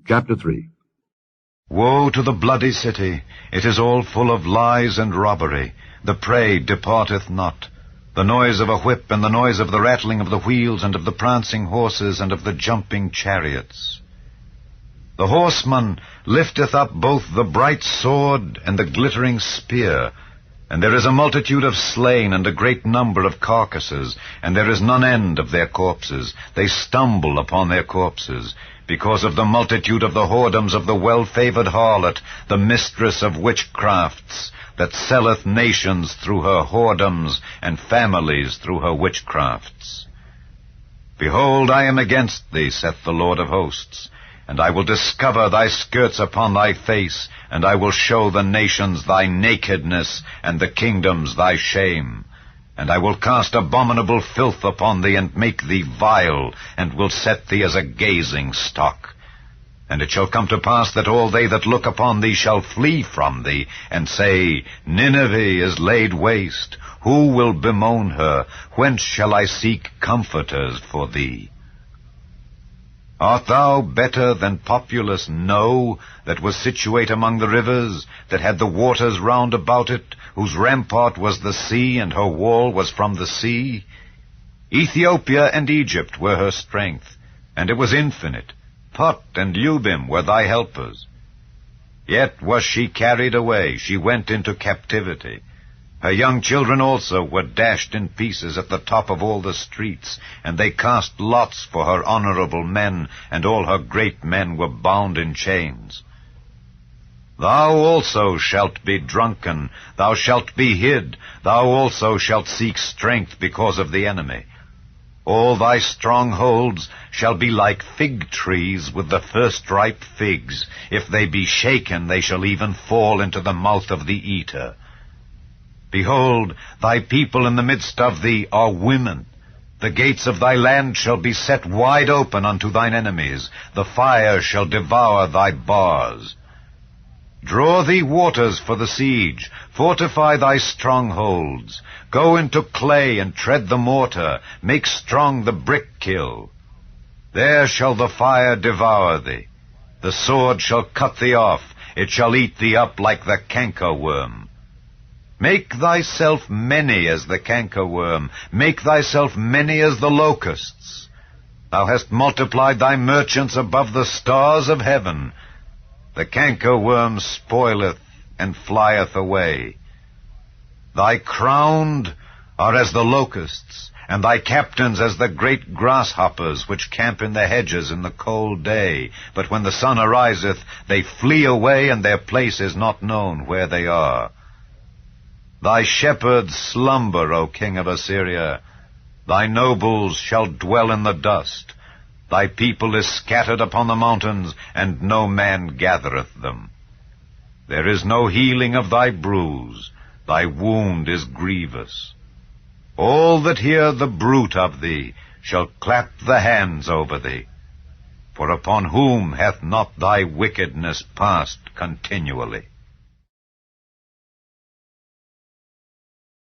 Chapter 3. Woe to the bloody city! It is all full of lies and robbery. The prey departeth not. The noise of a whip, and the noise of the rattling of the wheels, and of the prancing horses, and of the jumping chariots. The horseman lifteth up both the bright sword and the glittering spear, and there is a multitude of slain, and a great number of carcasses, and there is none end of their corpses. They stumble upon their corpses, because of the multitude of the whoredoms of the well-favored harlot, the mistress of witchcrafts, that selleth nations through her whoredoms, and families through her witchcrafts. Behold, I am against thee, saith the Lord of hosts, and I will discover thy skirts upon thy face, and I will show the nations thy nakedness, and the kingdoms thy shame. And I will cast abominable filth upon thee, and make thee vile, and will set thee as a gazing stock. And it shall come to pass that all they that look upon thee shall flee from thee, and say, Nineveh is laid waste. Who will bemoan her? Whence shall I seek comforters for thee? Art thou better than populous No, that was situate among the rivers, that had the waters round about it, whose rampart was the sea, and her wall was from the sea? Ethiopia and Egypt were her strength, and it was infinite. Put and Lubim were thy helpers. Yet was she carried away, she went into captivity. Her young children also were dashed in pieces at the top of all the streets, and they cast lots for her honorable men, and all her great men were bound in chains. Thou also shalt be drunken, thou shalt be hid, thou also shalt seek strength because of the enemy. All thy strongholds shall be like fig trees with the first ripe figs. If they be shaken, they shall even fall into the mouth of the eater. Behold, thy people in the midst of thee are women. The gates of thy land shall be set wide open unto thine enemies. The fire shall devour thy bars. Draw thee waters for the siege. Fortify thy strongholds. Go into clay and tread the mortar. Make strong the brick kiln. There shall the fire devour thee. The sword shall cut thee off. It shall eat thee up like the cankerworm. Make thyself many as the cankerworm. Make thyself many as the locusts. Thou hast multiplied thy merchants above the stars of heaven. The cankerworm spoileth and flieth away. Thy crowned are as the locusts, and thy captains as the great grasshoppers, which camp in the hedges in the cold day. But when the sun ariseth, they flee away, and their place is not known where they are. Thy shepherds slumber, O king of Assyria. Thy nobles shall dwell in the dust. Thy people is scattered upon the mountains, and no man gathereth them. There is no healing of thy bruise. Thy wound is grievous. All that hear the bruit of thee shall clap the hands over thee. For upon whom hath not thy wickedness passed continually?